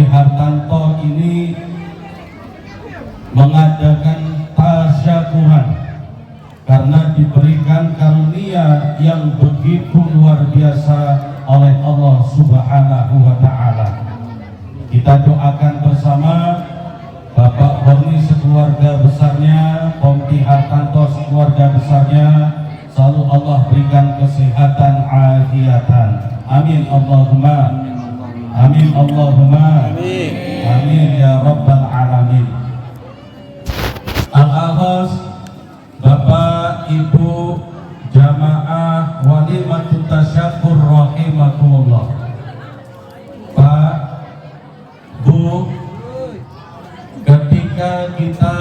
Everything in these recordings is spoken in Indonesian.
Hartanto ini mengadakan tasyakuran karena diberikan karunia yang begitu luar biasa oleh Allah Subhanahu wa Ta'ala. Kita doakan bersama Bapak Borni sekeluarga besarnya, Pompi Hartanto sekeluarga besarnya, selalu Allah berikan kesehatan afiatan. Amin Allahumma. Amin Allahumma. Amin. Amin ya Rabbal Alamin. Al-Akhas Bapak Ibu Jamaah Walimatut Tasyakur rahimakumullah. Pak, Bu, ketika kita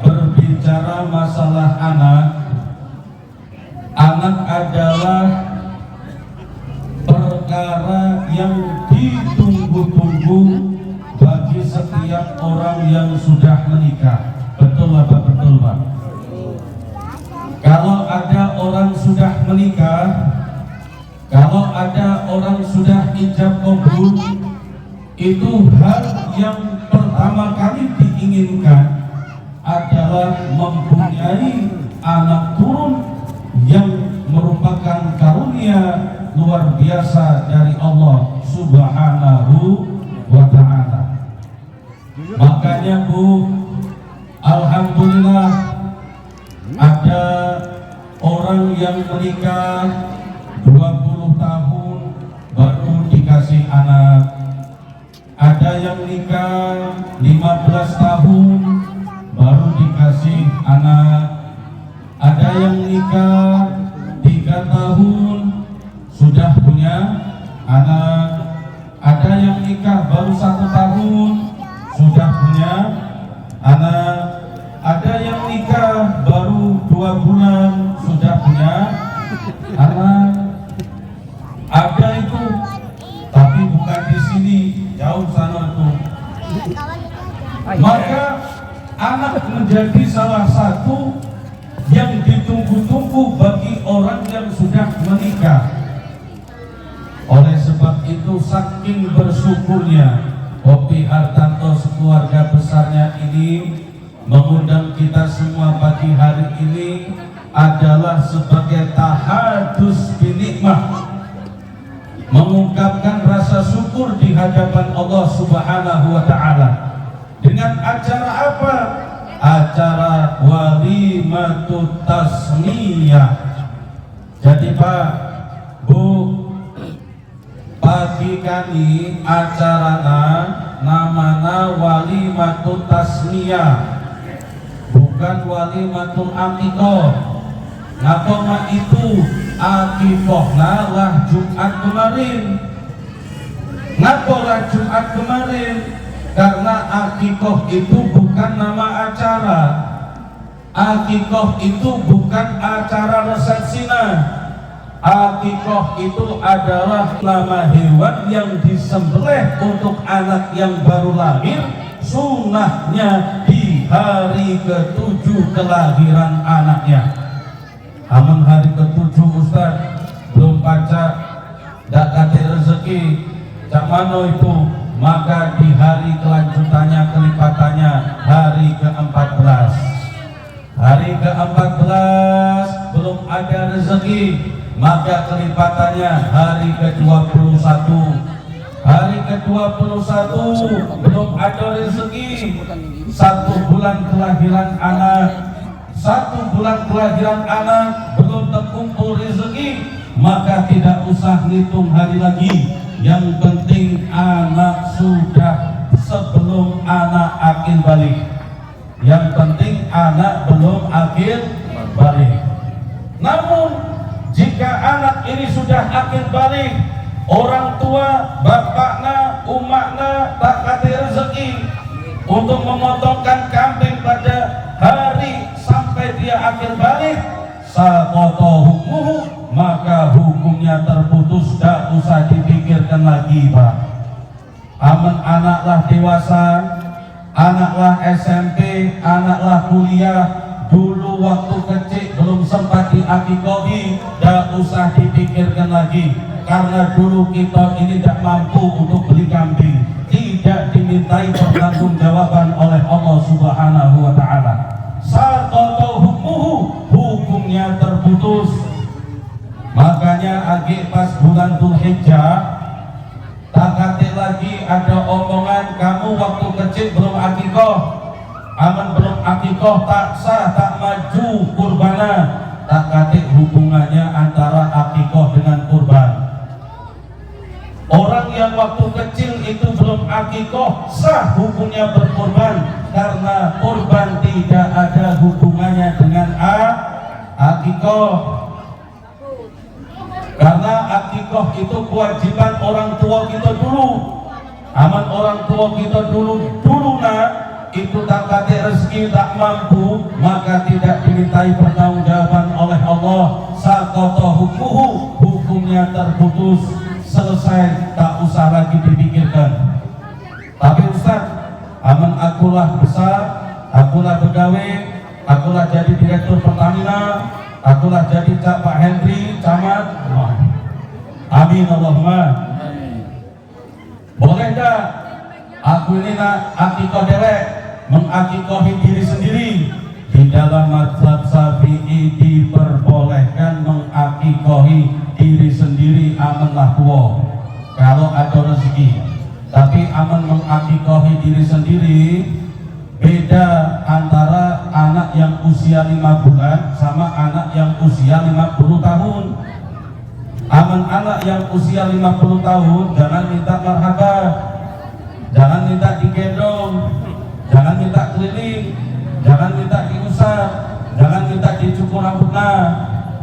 berbicara masalah anak adalah perkara yang ditunggu-tunggu bagi setiap orang yang sudah menikah. Betul Bapak? Betul Pak? Kalau ada orang sudah menikah, kalau ada orang sudah ijab qabul, itu hal yang pertama kali diinginkan adalah mempunyai anak turun yang merupakan karunia luar biasa dari Allah Subhanahu wa Ta'ala. Makanya Bu, alhamdulillah ada orang yang menikah 20 tahun baru dikasih anak, ada yang nikah 15 tahun baru dikasih anak, ada yang nikah 3 tahun sudah punya anak, ada yang nikah baru 1 tahun sudah punya anak, ada yang nikah baru 2 bulan sudah punya anak, ada itu tapi bukan di sini, jauh sana tuh. Maka anak menjadi salah satu yang ditunggu-tunggu bagi orang yang sudah menikah. Oleh sebab itu saking bersyukurnya Pompi Hartanto sekeluarga besarnya ini mengundang kita semua pagi hari ini adalah sebagai tahadus binikmah, mengungkapkan rasa syukur di hadapan Allah Subhanahu wa Ta'ala. Dengan acara apa? Acara Walimatut Tasmiyah. Jadi Pak, Bu, pagi kami acarana namana Walimatut Tasmiyah, bukan Walimatul Aqiqah. Ngapoma itu Aqiqahna lah Jumat kemarin. Ngapalah Jumat kemarin? Karena Aqiqah itu bukan nama acara. Aqiqah itu bukan acara resepsina. Aqiqah itu adalah nama hewan yang disembelih untuk anak yang baru lahir, sunnahnya di hari ke-7 kelahiran anaknya. Amun hari ke-7 Ustaz belum baca dak kate rezeki cak mano itu, maka di hari kelanjutannya kelipatannya hari ke-14. Hari ke-14 belum ada rezeki, maka kelipatannya hari ke-21. Hari ke-21 belum ada rezeki, 1 bulan kelahiran anak. 1 bulan kelahiran anak belum terkumpul rezeki, maka tidak usah hitung hari lagi. Yang penting anak sudah sebelum anak akil balik. Yang penting anak belum akil balik. Namun jika anak ini sudah akil balik, orang tua, bapakna, umakna tak kate rezeki untuk memotongkan kambing pada hari sampai dia akil balik, saqata hukmuhu, maka hukumnya terputus, tak usah dipikirkan lagi Pak. Aman anaklah dewasa, anaklah SMP, anaklah kuliah, dulu waktu kecil belum sempat diakikohi, tak usah dipikirkan lagi. Karena dulu kita ini tidak mampu untuk beli kambing, tidak dimiliki dimintai pertanggungjawaban oleh Allah Subhanahu wa taala. Saqata hukmuhu, hukumnya terputus. Makanya agi pas bulan Dzulhijjah tak kate lagi ada omongan kamu waktu kecil belum akikoh, aman belum akikoh tak sah, tak maju kurbana. Tak kate hubungannya antara akikoh dengan kurban. Orang yang waktu kecil itu belum akikoh sah hukumnya berkorban, karena korban tidak ada hubungannya dengan akikoh. Karena akikoh itu kewajiban orang tua kita dulu. Aman orang tua kita dulu itu tak kate rezeki tak mampu, maka tidak dimintai pertanggungjawaban oleh Allah. Saqata hukmuhu, hukumnya terputus, selesai, tak usah lagi dipikirkan. Tapi Ustaz, aman akulah besar, akulah pegawai, akulah jadi direktur Pertamina, akulah jadi Pak Henry camat. Amin Allahumma. Boleh tak aku ini nak akikoh dewek, mengakikohi diri sendiri? Di dalam mazhab Syafi'i diperbolehkan mengakikohi diri sendiri, amanlah tua kalau ada rezeki. Tapi aman mengakikohi diri sendiri beda antara anak yang usia 5 bulan sama anak yang usia 50 tahun. Aman anak yang usia 50 tahun jangan minta marhaba, jangan minta digendong, jangan minta keliling, jangan minta diusap, jangan minta dicukur rambutnya.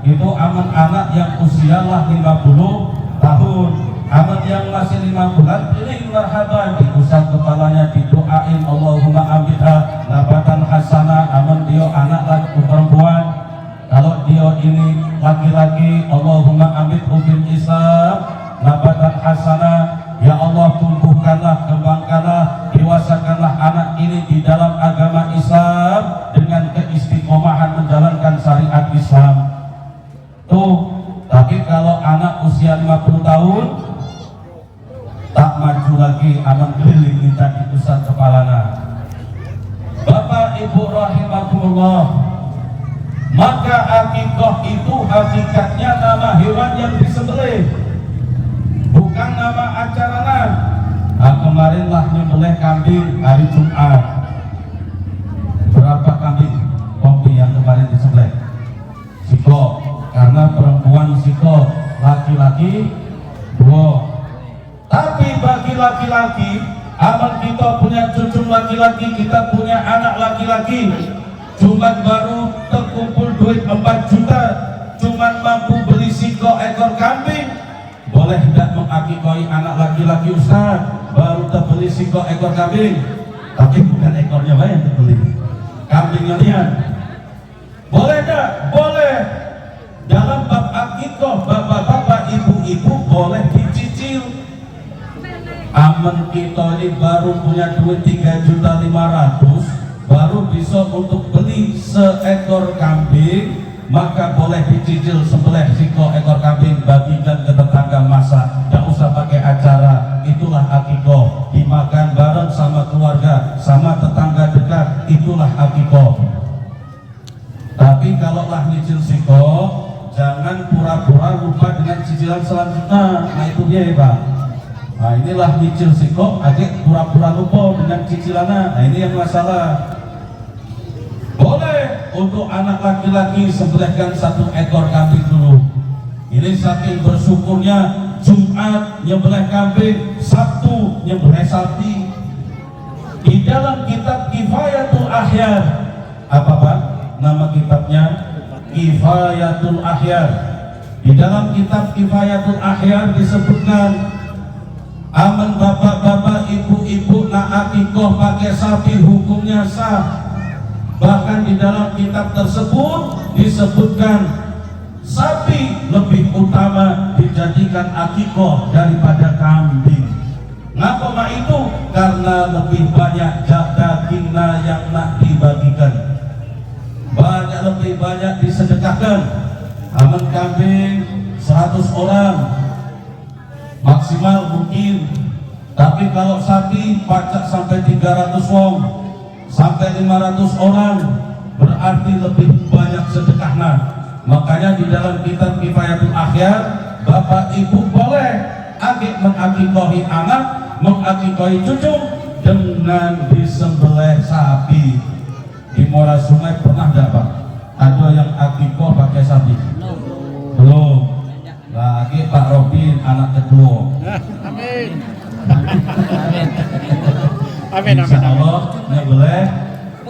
Itu aman anak yang usia lah 50 tahun. Aman yang masih 5 bulan keliling marhaban, diusap kepalanya, didoain Allahumma ambitha nabatan hasanah. Aman dia anak laki perempuan, kalau dia ini laki-laki, Allahumma ambithu fil Islam nabatan hasanah. Ya Allah, tumbuhkanlah, kembangkanlah, dewasakanlah anak ini di dalam agama Islam dengan keistiqomahan menjalankan syariat Islam. Tuh, tapi kalau anak usia 50 tahun tak maju lagi, aman keliling minta diusap kepalanya. Bapak Ibu rahimakumullah, maka akikoh itu hakikatnya nama hewan yang disembelih, bukan nama acarana. Kemarinlah nyembelih kambing hari Jumat. Berapa kambing kopi yang kemarin disembelih? Siko, karena perempuan siko, laki-laki 2. Tapi bagi laki-laki, aman kita punya cucu laki-laki, kita punya anak laki-laki, cuman baru terkumpul duit 4 juta, cuman mampu beli siko ekor kambing. Boleh tidak mengakikohi anak laki-laki Ustaz? Baru terbeli siko ekor kambing, tapi bukan ekornya yang terbeli, kambingnya lihat. Boleh tidak? Boleh. Dalam bab akikoh, bapak-bapak, ibu-ibu boleh dicicil. Aman kita ini baru punya duit 3.500.000, baru bisa untuk beli seekor kambing, maka boleh dicicil sembelih siko ekor kambing, bagikan ke tetangga masak, tidak usah pakai acara. Itulah akikoh, dimakan bareng sama keluarga, sama tetangga dekat, itulah akikoh. Tapi kalau lah nyicil siko, jangan pura-pura lupa dengan cicilan selanjutnya. Nah itu dia ya Pak. Nah inilah nyicil siko, adik pura-pura lupa dengan cicilannya. Nah ini yang masalah. Boleh untuk anak laki-laki sembelihkan 1 ekor kambing dulu. Ini saking bersyukurnya, Jumat nyembelih kambing, Sabtu nyembelih sapi. Di dalam kitab Kifayatul Ahyar, apa Pak nama kitabnya? Kifayatul Ahyar. Di dalam kitab Kifayatul Ahyar disebutkan, aman bapak-bapak, ibu-ibu nak akikoh pakai sapi hukumnya sah. Bahkan di dalam kitab tersebut disebutkan sapi lebih utama dijadikan akikoh daripada kambing. Ngapa mak itu? Karena lebih banyak dagingnya yang nak dibagikan, lebih banyak disedekahkan. Aman kambing 100 orang maksimal mungkin, Tapi kalau sapi pajak sampai 300 wong, sampai 500 orang, berarti lebih banyak sedekahnya. Makanya di dalam kitab Kifayatul Akhyar, bapak ibu boleh mengakikohi anak, mengakikohi cucu dengan disembelih sapi. Di Muara Sungai pernah dapat ada yang akikoh pakai sapi? Belum. Lagi Pak Robin anak kedua. Amin. Insya Allah nyembelih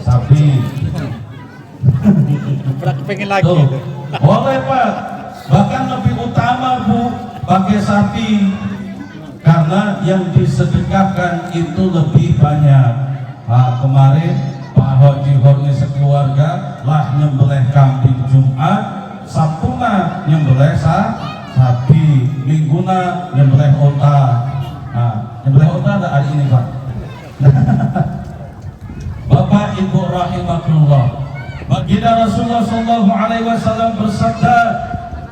sapi. Pengen lagi Tuh, itu. boleh Pak. Bahkan lebih utama Bu pakai sapi, karena yang disedekahkan itu lebih banyak. Nah, kemarin Pak Haji Horni sekeluarga lah nyembelih kambing Jumat, Sabtuna nyembelih sapi, Mingguna nyembelih onta. Nah, nyembelih onta ada hari ini Pak. Bapak Ibu rahimakumullah, baginda Rasulullah SAW bersabda,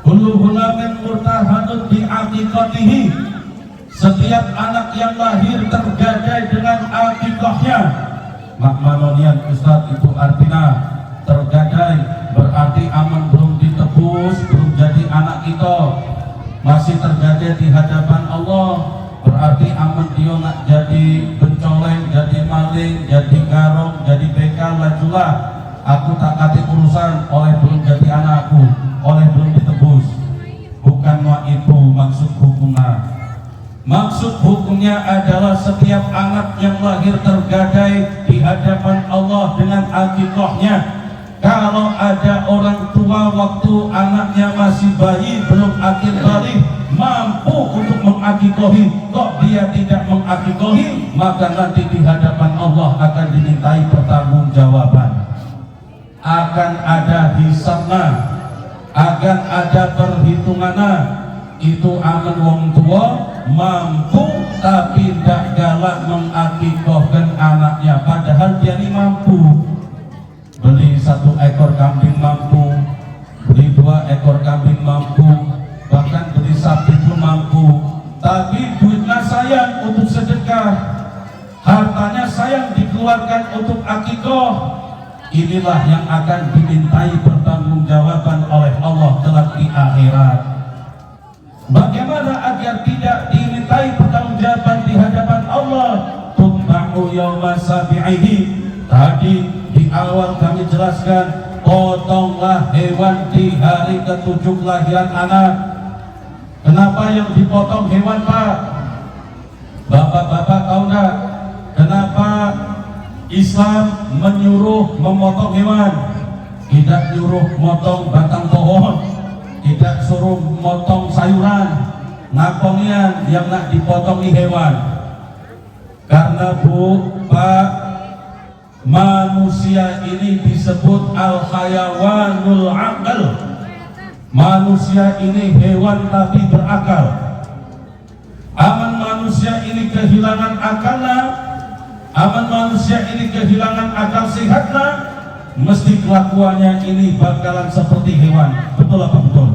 kullu ghulamin murtahanun bi aqiqatihi, setiap anak yang lahir tergadai dengan aqiqahnya. Makmanonian Ustaz itu artinya tergadai berarti aman, belum ditebus, belum jadi anak kita, masih tergadai di hadapan Allah, berarti aman dia nak jadi pencoleng, jadi maling, jadi garong, jadi begal, lajulah aku tak kati urusan oleh belum jadi anakku, oleh belum ditebus. Bukan itu maksud hukumnya. Maksud hukumnya adalah setiap anak yang lahir tergadai di hadapan Allah dengan akikahnya. Kalau ada orang tua waktu anaknya masih bayi, belum akil balik, mampu untuk mengakikohi, kok dia tidak mengakikohi, maka nanti di hadapan Allah akan dimintai pertanggungjawaban. Akan ada hisabnya, akan ada perhitungannya. Itu aman wong tua mampu tapi tidak galak mengakikohkan anaknya, padahal dia ini mampu. Beli 1 ekor kambing mampu, beli 2 ekor kambing mampu, bahkan beli sapi pun mampu, tapi duitnya sayang untuk sedekah, hartanya sayang dikeluarkan untuk akikoh. Inilah yang akan dimintai pertanggungjawaban oleh Allah kelak di akhirat. Bagaimana agar tidak dimintai pertanggungjawaban di hadapan Allah? Tutba'u yawma sabi'ihi. Tadi di awal kami jelaskan, potonglah hewan di hari ke-7 kelahiran anak. Kenapa yang dipotong hewan Pak? Bapak-bapak tahu enggak kenapa Islam menyuruh memotong hewan? Tidak nyuruh motong batang pohon, tidak suruh motong sayuran, ngapongian yang nak dipotongi hewan. Karena Bu, Pak, manusia ini disebut al-hayawanul aqal. Manusia ini hewan tapi berakal. Aman manusia ini kehilangan akalnya, aman manusia ini kehilangan akal sehatnya, mesti kelakuannya ini bakalan seperti hewan. Betul apa betul?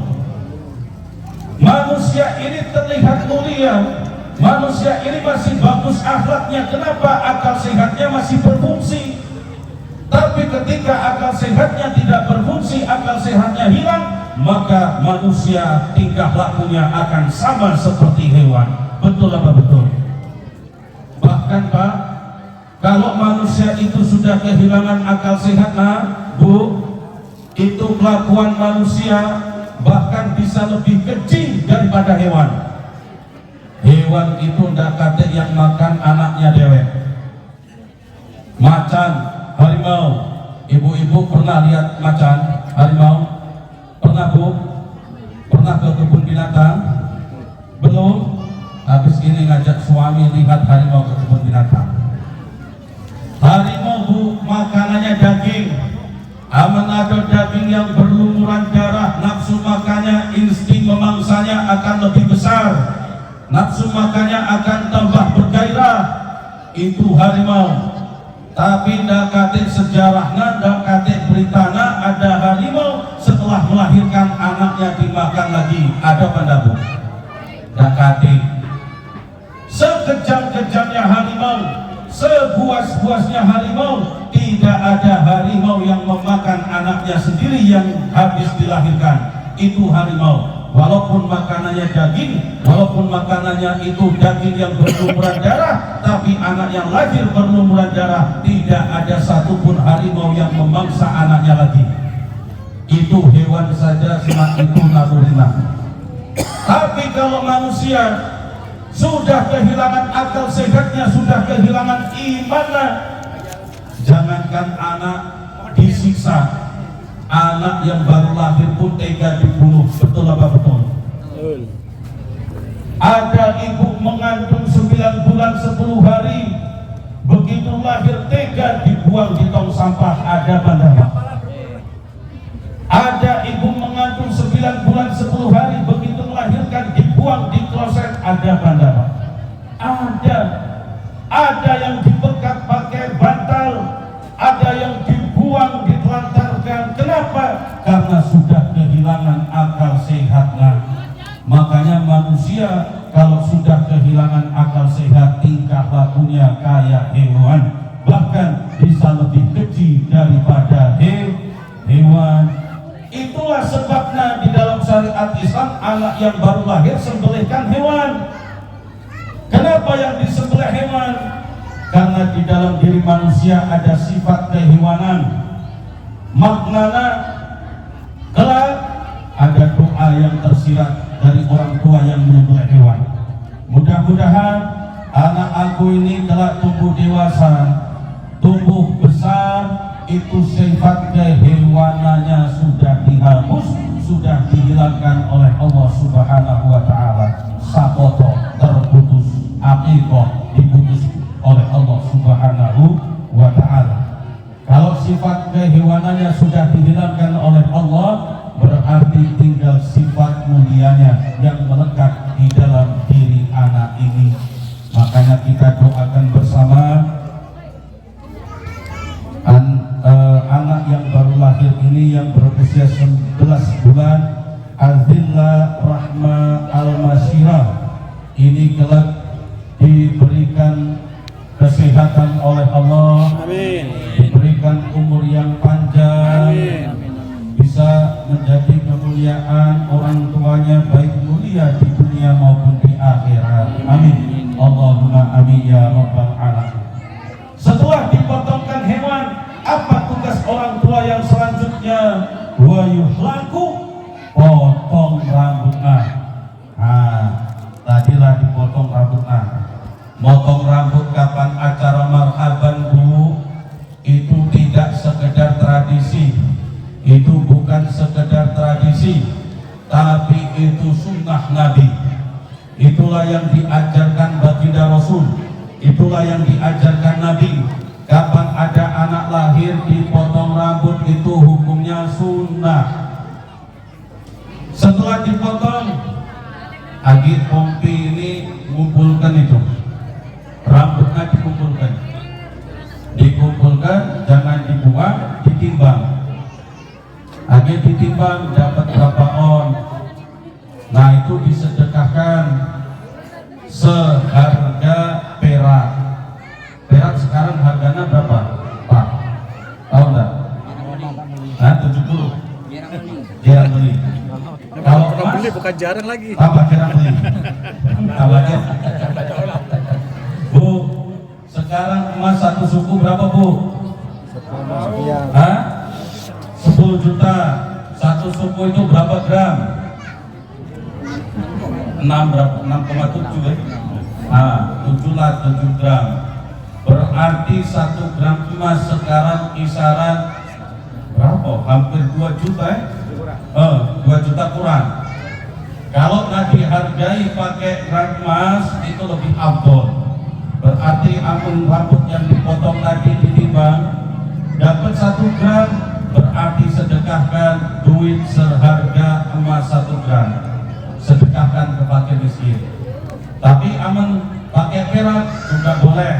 Manusia ini terlihat mulia, manusia ini masih bagus akhlaknya. Kenapa? Akal sehatnya masih berfungsi. Tapi ketika akal sehatnya tidak berfungsi, akal sehatnya hilang, maka manusia tingkah lakunya akan sama seperti hewan. Betul apa betul? Bahkan Pak, kalau manusia itu sudah kehilangan akal sehatnya, Bu, itu kelakuan manusia bahkan bisa lebih keji daripada hewan. Hewan itu ndak kate yang makan anaknya dewek. Macan, harimau. Ibu-ibu pernah lihat macan, harimau? Pernah Bu? Pernah ke kebun binatang? Belum? Habis ini ngajak suami lihat harimau ke kebun binatang. Harimau Bu, makanannya daging. Aman ada daging yang berlumuran darah, nafsu makannya, insting memangsanya akan lebih besar, nafsu makannya akan tambah bergairah. Itu harimau. Tapi ndak kate sejarahnya, ndak kate beritanya ada harimau setelah melahirkan anaknya dimakan lagi. Ada apa ndak Bu? Ndak kate. Sekejam-kejam sepuas-puasnya harimau. Tidak ada harimau yang memakan anaknya sendiri yang habis dilahirkan. Itu harimau. Walaupun makanannya daging, walaupun makanannya itu daging yang berlumuran darah, tapi anak yang lahir berlumuran darah, tidak ada satupun harimau yang memangsa anaknya lagi. Itu hewan saja, semak itu nalurinya. Tapi kalau manusia sudah kehilangan akal sehatnya, sudah kehilangan imannya, jangankan anak disiksa, anak yang baru lahir pun tega dibunuh. Betul apa betul? Ada ibu mengandung 9 bulan 10 hari, begitu lahir tega dibuang di tong sampah. Ada bandara. Ada ibu mengandung 9 bulan 10 hari, begitu melahirkan dibuang di kloset. Ada bandara. Ada yang dibekat pakai bantal, ada yang dibuang, ditelantarkan. Kenapa? Karena sudah kehilangan akal sehatnya. Makanya manusia kalau sudah kehilangan akal sehat, tingkah lakunya kayak hewan, bahkan bisa lebih keji daripada hewan. Itulah sebabnya di dalam syariat Islam, anak yang baru lahir sembelihkan hewan. Kenapa yang disembelih hewan? Karena di dalam diri manusia ada sifat kehewanan. Maknanya kelak ada doa yang tersirat dari orang tua yang menyembelih hewan. Mudah-mudahan anak aku ini kelak tumbuh dewasa, tumbuh besar, itu sifat kehewanannya sudah dihapus, sudah dihilangkan oleh Allah Subhanahu wa Ta'ala. Sapoto terputus, aqiqah diputus oleh Allah Subhanahu wa Ta'ala. Kalau sifat kehewanannya sudah dihilangkan oleh Allah, berarti tinggal sifat mulianya yang melekat di dalam diri anak ini. Makanya kita doakan bersama anak yang baru lahir ini yang berusia 11 bulan, Azillah Rahma Al-Masyirah, ini kelak diberikan kesehatan oleh Allah. Amin. Diberikan umur yang panjang. Amin. Bisa menjadi kemuliaan orang tuanya, baik mulia di dunia maupun di akhirat. Amin. Allahumma amin ya rabbal alamin. Setelah dipotongkan hewan, apa tugas orang tua yang selanjutnya? Wa yuhlaku, potong rambutnya. Tadilah dipotong rambutnya. Motong rambut kapan acara marhaban Bu, itu tidak sekedar tradisi. Itu bukan sekedar tradisi, tapi itu sunnah Nabi. Itulah yang diajarkan baginda Rasul. Itulah yang diajarkan Nabi. Kapan ada anak lahir dipotong rambut, itu hukumnya sunnah. Setelah dipotong, Agi Pompi ini mengumpulkan itu rambutnya, dikumpulkan, jangan dibuang, ditimbang. Agi ditimbang dapat berapa on. Nah itu disedekahkan seharga perak. Perak sekarang harganya berapa Pak? Tahu enggak? 70. Jarang beli. Kalau Pernah beli bukan jarang lagi. apa jarang beli? Kabarnya Bu, sekarang emas satu suku berapa Bu? 10 juta. Satu suku itu berapa gram? 6,7 ya? 7 gram. Berarti 1 gram emas sekarang kisaran berapa? Hampir 2 juta ya? 2 juta kurang. Kalau nggak dihargai pakai gram emas itu lebih afdol. Berarti ampun rambut yang dipotong tadi ditimbang, dapat 1 gram, berarti sedekahkan duit seharga emas 1 gram. Sedekahkan ke fakir miskin. Tapi aman pakai perak juga boleh.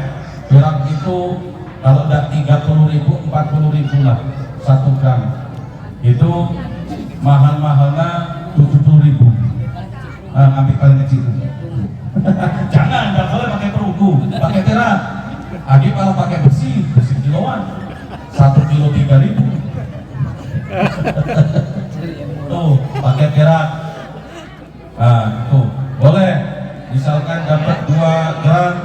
Perak itu kalau udah 30.000, 40.000 lah 1 gram. Itu mahal-mahalnya 70.000. Ambil paling kecil. Jangan, nggak boleh pakai perunggu, pakai perak. Adik malah pakai besi kiloan, 1 kilo 3.000. Tuh pakai perak. Nah tuh boleh, misalkan dapat 2 gram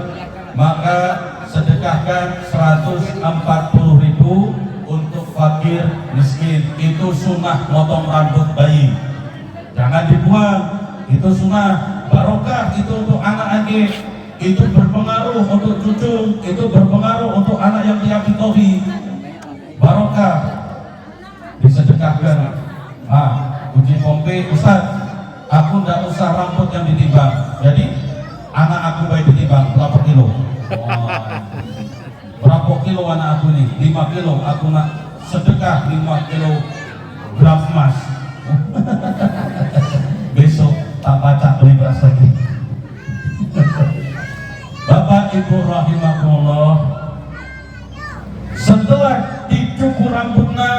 maka sedekahkan 140.000 untuk fakir miskin. Itu sunnah motong rambut bayi, jangan dibuang, itu sunnah. Barokah itu untuk anak adik, itu berpengaruh untuk cucu, itu berpengaruh untuk anak yang diakikohi. Barokah disedekahkan. Uji pompe, Ustaz, aku ndak usah rambut yang ditimbang, jadi anak aku baik ditimbang berapa kilo. Berapa kilo anak aku nih? 5 kilo, aku nak sedekah 5 kilo gram emas. Besok tak baca beli beras lagi. Bapak Ibu rahimakumullah, setelah dicukur rambutnya,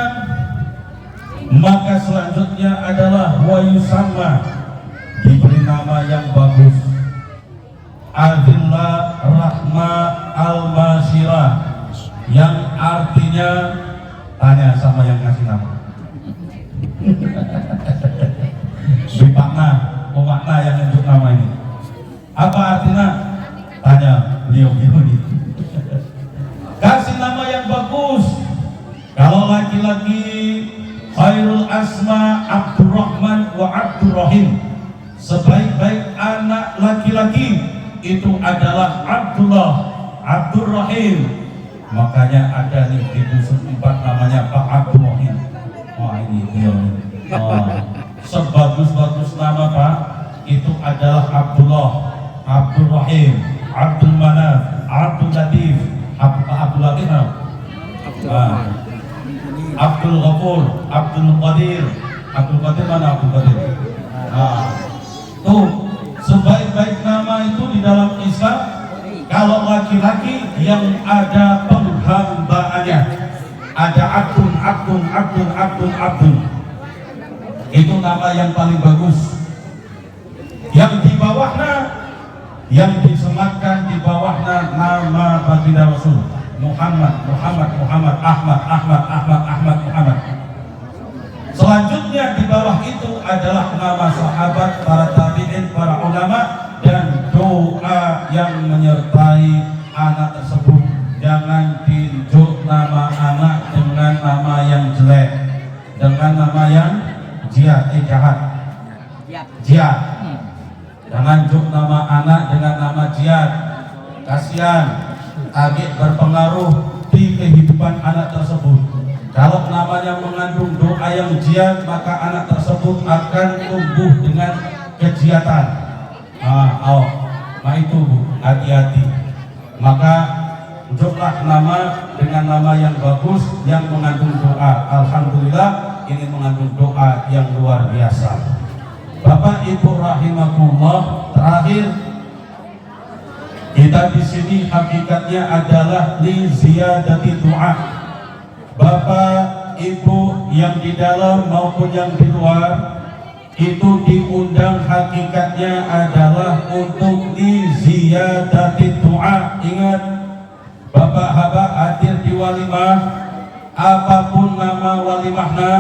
maka selanjutnya adalah wayusamma, diberi nama yang bagus, Adillah Rahma Al-Masyirah, yang artinya tanya sama yang ngasih nama. Makna yang menunjuk nama ini apa artinya? Tanya beliau ini. Kasih nama yang bagus. Kalau laki-laki, khairul asma Abdurrahman wa Abdurrahim, sebaik-baik anak laki-laki itu adalah Abdullah, Abdurrahim. Makanya ada nih di dusun 4 namanya Pak Abdurrahim. Wah ini beliau. Sebagus-bagus nama Pak, itu adalah Abdullah, Abdul Rahim, Abdul Manaf, Abdul Latif, Abdul Latif, Abdul Ghafur, Abdul Qadir. Abdul Qadir mana Abdul Qadir? Tuh, sebaik-baik nama itu di dalam Islam, kalau laki-laki yang ada penghambaannya, ada Abdun, Abdun, Abdun, Abdun, Abdun, itu nama yang paling bagus. Yang di bawahnya, yang disematkan di bawahnya nama baginda Rasul Muhammad, Muhammad, Muhammad, Ahmad, Ahmad, Ahmad, Ahmad, Muhammad. Selanjutnya di bawah itu adalah nama sahabat, para tabi'in, para ulama, dan doa yang menyertai anak tersebut. Jangan tunjuk nama anak dengan nama yang jelek, dengan nama yang jahat. Jangan juk nama anak dengan nama jihad. Kasihan, agak berpengaruh di kehidupan anak tersebut. Kalau namanya mengandung doa yang jihad, maka anak tersebut akan tumbuh dengan kejihatan. Nah itu Bu, hati-hati. Maka juklah nama dengan nama yang bagus, yang mengandung doa. Alhamdulillah, ini mengandung doa yang luar biasa. Bapak Ibu rahimakumullah, terakhir kita di sini hakikatnya adalah li ziyadati doa. Bapak Ibu yang di dalam maupun yang di luar itu diundang, hakikatnya adalah untuk li ziyadati doa. Ingat, Bapak haba hadir di walimah, apapun nama walimahnya,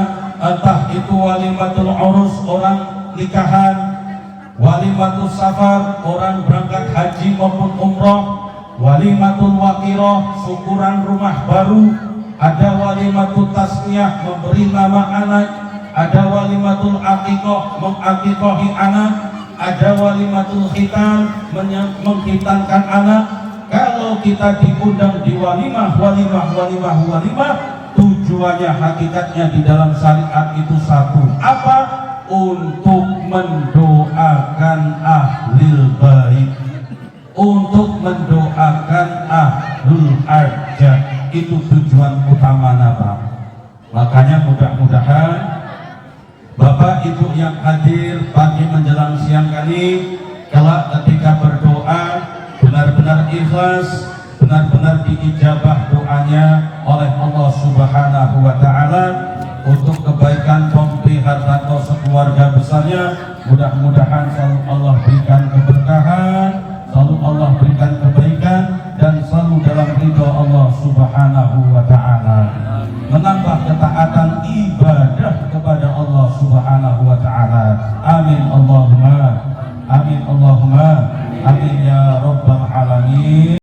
entah itu walimatul urus, orang nikahan, walimatul safar, orang berangkat haji maupun umroh, walimatul waqiroh, syukuran rumah baru, ada walimatul tasmiyah, memberi nama anak, ada walimatul aqiqah, mengakikohi anak, ada walimatul khitan, menghitankan anak. Kalau kita diundang di walimah, tujuannya hakikatnya di dalam syariat itu satu, apa? Untuk mendoakan ahlul bait, untuk mendoakan ahlul hajat, itu tujuan utama Nabi. Makanya mudah-mudahan Bapak Ibu yang hadir pagi menjelang siang kali, kelak ketika berdoa benar-benar ikhlas, benar-benar diijabah doanya oleh Allah Subhanahu wa Ta'ala untuk kebaikan Pompi Hartanto sekeluarga besarnya. Mudah-mudahan selalu Allah berikan keberkahan, selalu Allah berikan keberkahan